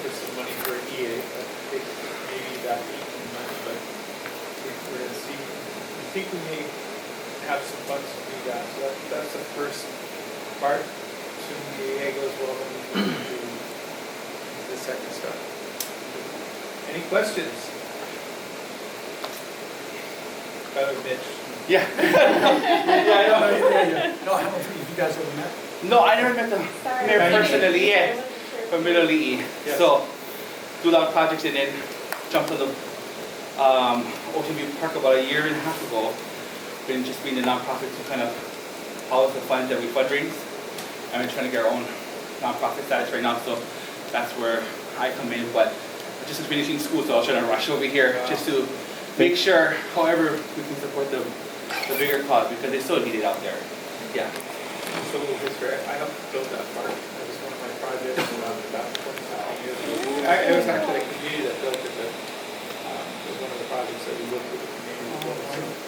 for some money for an EA, but it maybe about 18 months, but we're gonna see. I think we may have some funds to do that, so that's the first part. Assuming the EA goes well, then we can do the second stuff. Any questions? Mitch. Yeah. Yeah, I know. No, I don't think you guys ever met. No, I never met the Sorry. mayor Thank you. personally yet, from Middle EE. Yes. So, do a lot of projects and then jumped on the Ocean View Park about a year and a half ago. Been just being a nonprofit to kind of house the funds that we fundraise. And we're trying to get our own nonprofit status right now, so that's where I come in. But just finishing school, so I was trying to rush over here just to make sure, however, we can support the bigger cause because they so need it out there. Yeah. So history, I helped build that park. That was one of my projects about 25 years ago. It was actually a community that built it, but it was one of the projects that we worked with the community as well. So